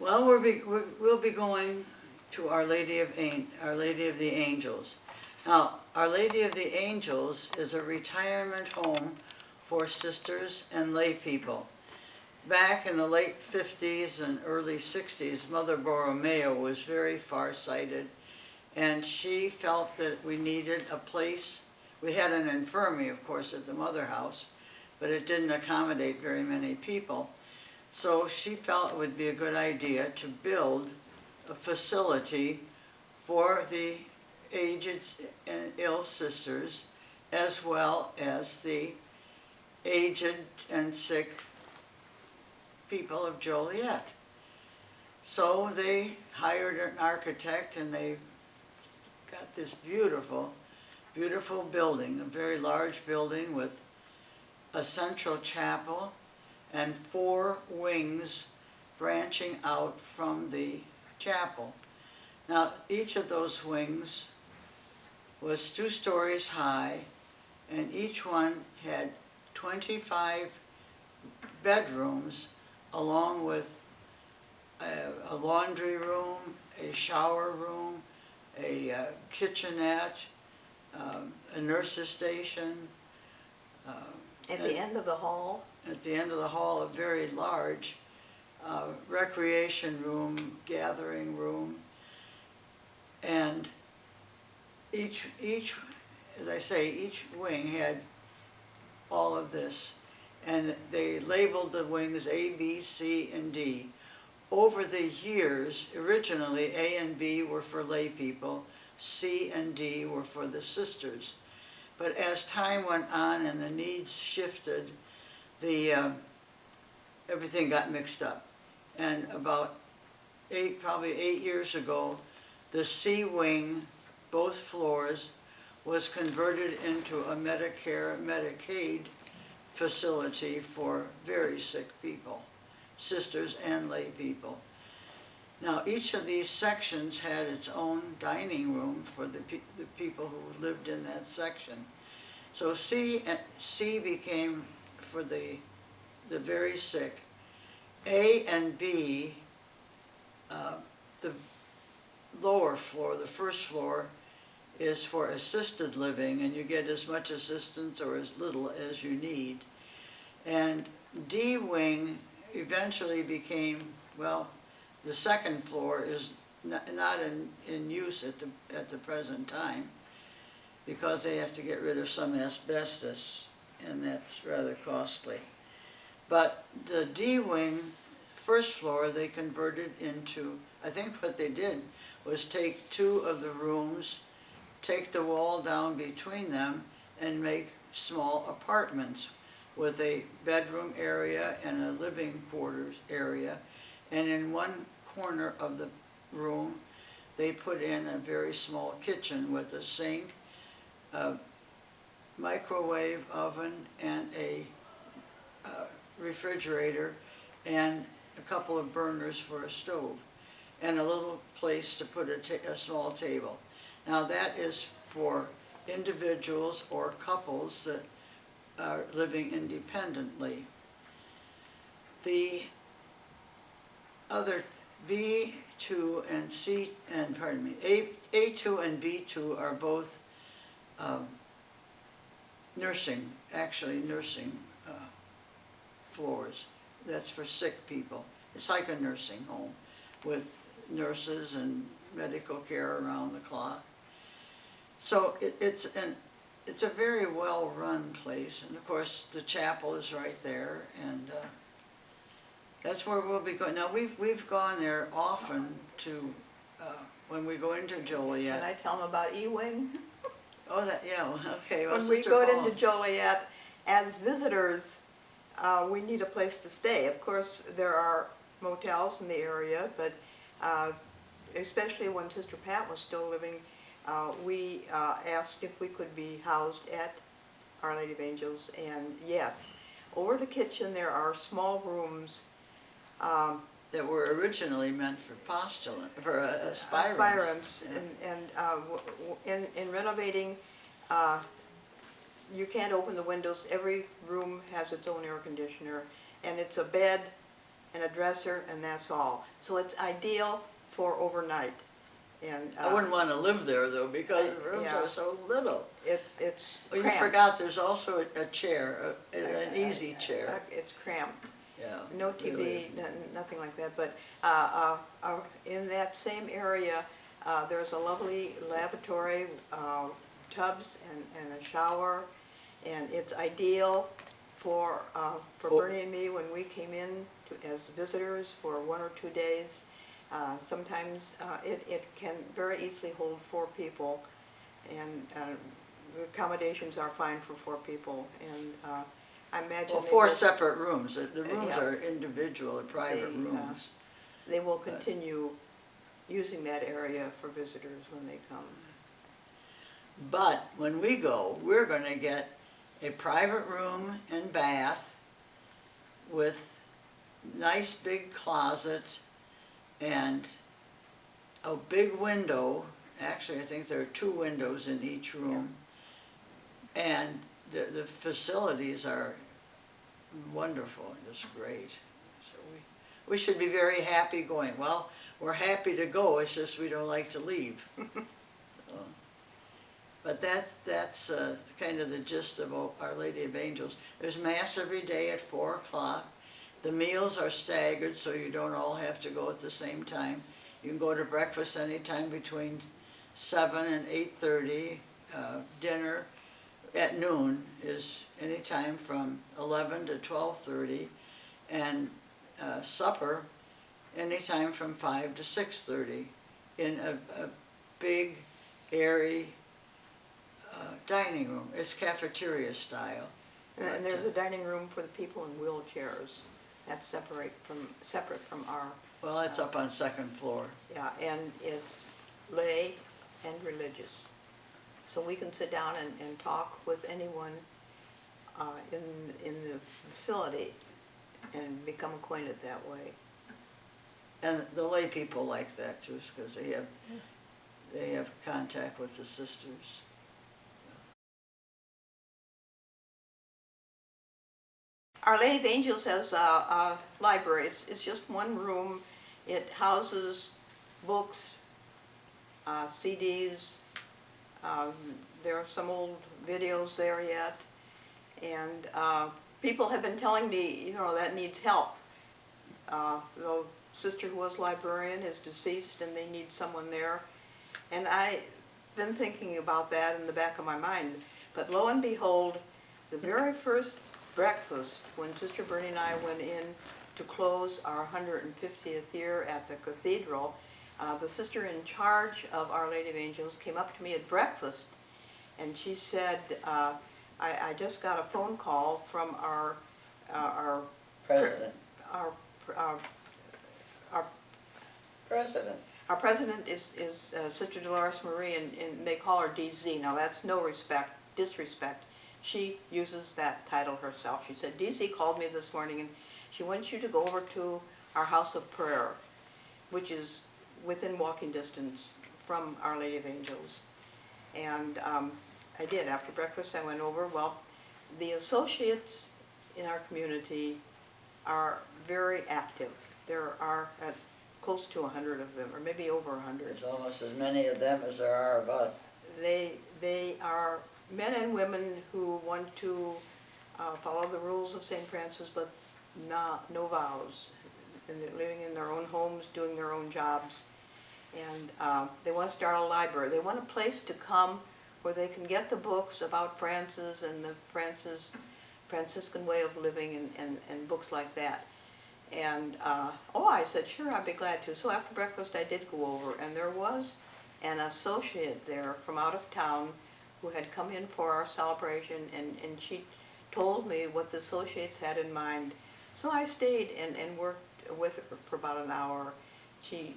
Well, we'll be going to Our Lady of the Angels. Now, Our Lady of the Angels is a retirement home for sisters and lay people. Back in the late 50s and early 60s, Mother Borromeo was very far-sighted, and she felt that we needed a place. We had an infirmary, of course, at the Mother House, but it didn't accommodate very many people. So she felt it would be a good idea to build a facility for the aged and ill sisters, as well as the aged and sick people of Joliet. So they hired an architect, and they got this beautiful, beautiful building, a very large building with a central chapel and 4 wings branching out from the chapel. Now, each of those wings was 2 stories high, and each one had 25 bedrooms, along with a laundry room, a shower room, a kitchenette, a nurse's station. At the end of the hall? At the end of the hall, a very large recreation room, gathering room, and each, as I say, each wing had all of this, and they labeled the wings A, B, C, and D. Over the years, originally A and B were for lay people, C and D were for the sisters. But as time went on and the needs shifted, everything got mixed up. And about probably 8 years ago, the C wing, both floors, was converted into a Medicare, Medicaid facility for very sick people, sisters and lay people. Now, each of these sections had its own dining room for the people who lived in that section. So C became for the very sick. A and B, the lower floor, the first floor, is for assisted living, and you get as much assistance or as little as you need. And D wing eventually became, well, the second floor is not in use at the present time, because they have to get rid of some asbestos, and that's rather costly. But the D wing, first floor, they converted into, I think what they did was take 2 of the rooms, take the wall down between them, and make small apartments with a bedroom area and a living quarters area. And in one corner of the room, they put in a very small kitchen with a sink, a microwave oven, and a refrigerator, and a couple of burners for a stove, and a little place to put a small table. Now, that is for individuals or couples that are living independently. The other B2 and A2 and B2 are both nursing floors. That's for sick people. It's like a nursing home with nurses and medical care around the clock. So it's a very well-run place, and of course the chapel is right there, and that's where we'll be going. Now, we've gone there often to when we go into Joliet. Can I tell them about E-Wing? Oh, yeah, okay. Well, When we Sister go Paula. into Joliet, as visitors, we need a place to stay. Of course, there are motels in the area, but especially when Sister Pat was still living, we asked if we could be housed at Our Lady of Angels, and yes, over the kitchen there are small rooms that were originally meant for aspirants. aspirants, and in renovating, you can't open the windows. Every room has its own air conditioner, and it's a bed and a dresser, and that's all. So it's ideal for overnight. And I wouldn't want to live there though, because the rooms yeah. are so little. It's Oh, you cramped. forgot, there's also a chair, an easy chair. It's cramped. Yeah. No TV, really. nothing like that. But in that same area, there's a lovely lavatory, tubs, and a shower, and it's ideal for Bernie and me when we came in as visitors for 1 or 2 days. Sometimes it can very easily hold 4 people, and the accommodations are fine for 4 people. And I imagine Well, they 4 will- separate rooms. The rooms yeah. are individual, private They, rooms. They will continue using that area for visitors when they come. But when we go, we're going to get a private room and bath with nice big closet and a big window. Actually, I think there are 2 windows in each room. And the facilities are wonderful, just great. So we should be very happy going. Well, we're happy to go, it's just we don't like to leave. So, but that's kind of the gist of Our Lady of Angels. There's Mass every day at 4 o'clock. The meals are staggered, so you don't all have to go at the same time. You can go to breakfast anytime between 7 and 8:30. Dinner at noon is anytime from 11 to 12:30, and supper anytime from 5 to 6:30 in a big, airy dining room. It's cafeteria style. And there's a dining room for the people in wheelchairs. That's separate from our, Well, it's up on 2nd floor. yeah, and it's lay and religious. So we can sit down and talk with anyone in the facility and become acquainted that way. And the lay people like that too, because they have contact with the sisters. Our Lady of Angels has a library. It's just one room. It houses books, CDs. There are some old videos there yet. And people have been telling me, that needs help. The sister who was librarian is deceased and they need someone there. And I've been thinking about that in the back of my mind. But lo and behold, the very first breakfast, when Sister Bernie and I went in to close our 150th year at the cathedral, the sister in charge of Our Lady of Angels came up to me at breakfast, and she said, I just got a phone call from our President. our President. Our president is Sister Dolores Marie, and they call her DZ. Now that's no disrespect. She uses that title herself. She said, DZ called me this morning and she wants you to go over to our house of prayer, which is within walking distance from Our Lady of Angels. And I did. After breakfast I went over. Well, the associates in our community are very active. There are close to 100 of them, or maybe over 100. There's almost as many of them as there are of us. They are men and women who want to follow the rules of St. Francis, but no vows. And they're living in their own homes, doing their own jobs. And they want to start a library. They want a place to come where they can get the books about Francis and the Franciscan way of living and books like that. And, I said, sure, I'd be glad to. So after breakfast I did go over, and there was an associate there from out of town who had come in for our celebration, and she told me what the associates had in mind. So I stayed and worked with her for about an hour. She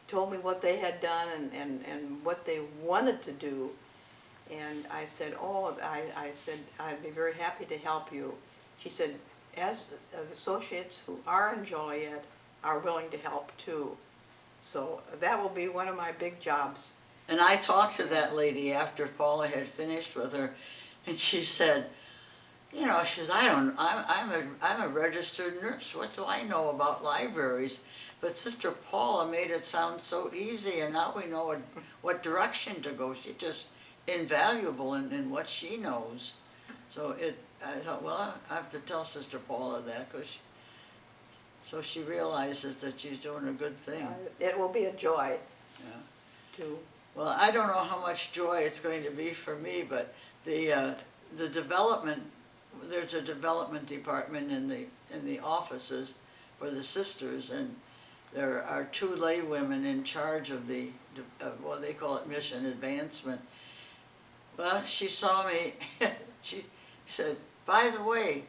told me what they had done and what they wanted to do. And I said, I said, I'd be very happy to help you. She said, as associates who are in Joliet are willing to help too. So that will be one of my big jobs. And I talked to that lady after Paula had finished with her, and she said, you know, she says, I'm a registered nurse. What do I know about libraries? But Sister Paula made it sound so easy, and now we know what direction to go. She's just invaluable in what she knows. So I thought, well, I have to tell Sister Paula that, so she realizes that she's doing a good thing. It will be a joy Yeah. to, Well, I don't know how much joy it's going to be for me, but the development, there's a development department in the offices for the sisters, and there are 2 lay women in charge of well, they call it mission advancement. Well, she saw me. She said, by the way,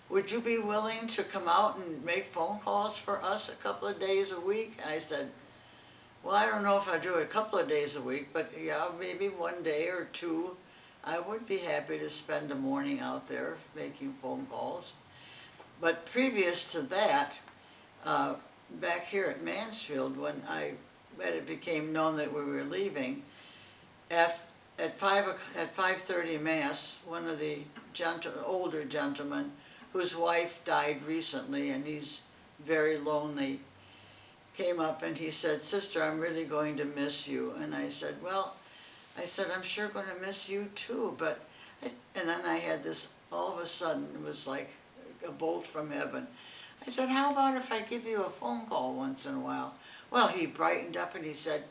would you be willing to come out and make phone calls for us a couple of days a week? I said, well, I don't know if I do it a couple of days a week, but yeah, maybe 1 day or 2. I would be happy to spend a morning out there making phone calls. But previous to that, back here at Mansfield, when it became known that we were leaving, at 5:30 Mass, one of the older gentlemen whose wife died recently, and he's very lonely, came up and he said, Sister, I'm really going to miss you. And I said, well, I'm sure going to miss you too, but, and then I had this, all of a sudden, it was like a bolt from heaven. I said, how about if I give you a phone call once in a while? Well, he brightened up and he said,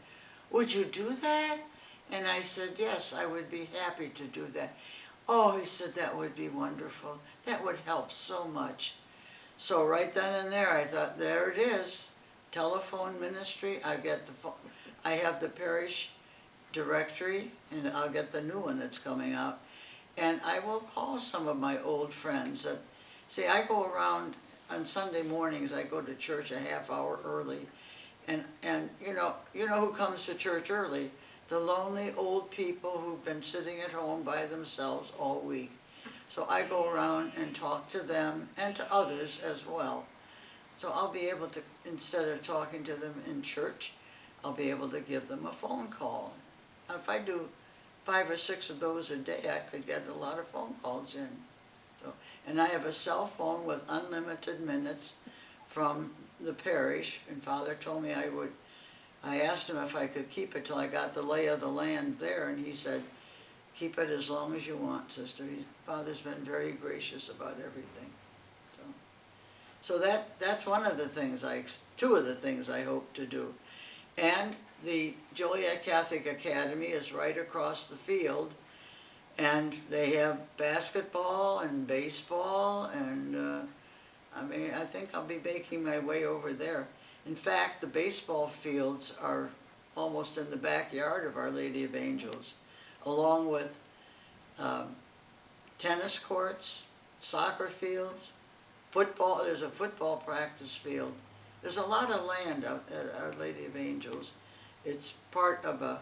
would you do that? And I said, yes, I would be happy to do that. Oh, he said, that would be wonderful. That would help so much. So right then and there, I thought, there it is. Telephone ministry. I get the phone. I have the parish directory, and I'll get the new one that's coming out. And I will call some of my old friends. See, I go around on Sunday mornings. I go to church a half hour early, and you know who comes to church early? The lonely old people who've been sitting at home by themselves all week. So I go around and talk to them and to others as well. So I'll be able to, instead of talking to them in church, I'll be able to give them a phone call. If I do 5 or 6 of those a day, I could get a lot of phone calls in. So, and I have a cell phone with unlimited minutes from the parish, and Father told me I asked him if I could keep it till I got the lay of the land there, and he said, keep it as long as you want, sister. Father's been very gracious about everything. So that's one of the things two of the things I hope to do. And the Joliet Catholic Academy is right across the field, and they have basketball and baseball, and I think I'll be making my way over there. In fact, the baseball fields are almost in the backyard of Our Lady of Angels, along with tennis courts, soccer fields, football. There's a football practice field. There's a lot of land out at Our Lady of Angels. It's part of a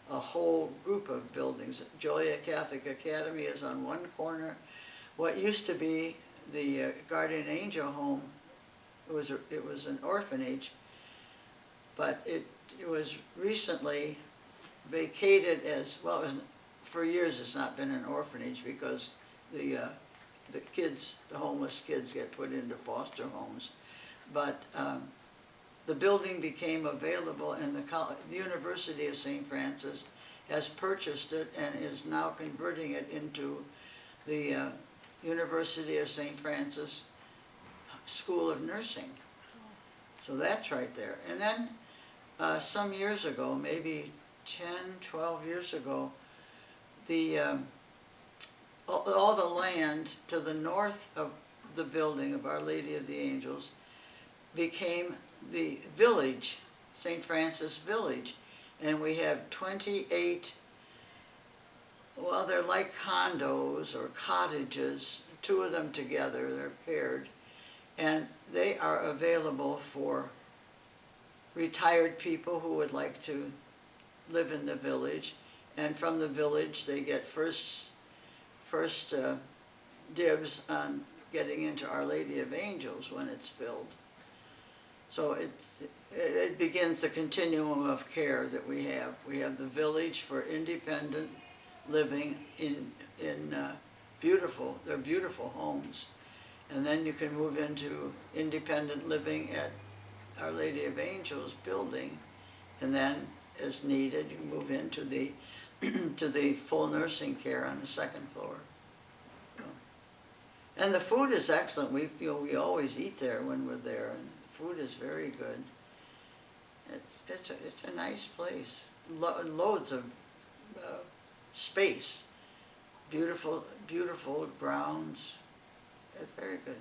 whole group of buildings. Joliet Catholic Academy is on one corner. What used to be the Guardian Angel home, it was an orphanage, but it was recently vacated as, well, for years it's not been an orphanage because the homeless kids get put into foster homes. But the building became available, and the University of St. Francis has purchased it and is now converting it into the University of St. Francis School of Nursing. So that's right there. And then some years ago, maybe 10, 12 years ago, all the land to the north of the building of Our Lady of the Angels became the village, St. Francis Village. And we have 28, well, they're like condos or cottages, 2 of them together, they're paired, and they are available for retired people who would like to live in the village, and from the village they get first dibs on getting into Our Lady of Angels when it's filled. So it begins the continuum of care that we have. We have the village for independent living in beautiful, they're beautiful homes. And then you can move into independent living at Our Lady of Angels building, and then as needed, you move into the to the full nursing care on the second floor. And the food is excellent. We always eat there when we're there, and food is very good. It's a nice place. Loads of space, beautiful grounds. It's very good.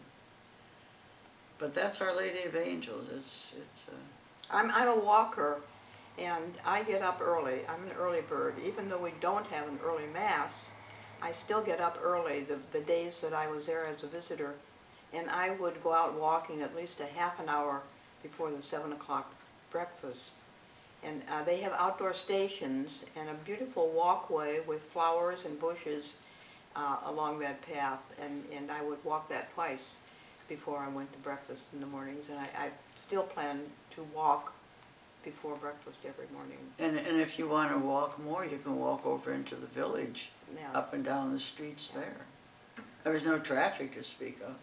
But that's Our Lady of Angels. I'm a walker, and I get up early. I'm an early bird. Even though we don't have an early mass, I still get up early the days that I was there as a visitor, and I would go out walking at least a half an hour before the 7 o'clock breakfast. And they have outdoor stations and a beautiful walkway with flowers and bushes along that path, and I would walk that twice before I went to breakfast in the mornings, and I still plan to walk before breakfast every morning. And if you want to walk more, you can walk over into the village, Yeah. up and down the streets there. There was no traffic to speak of.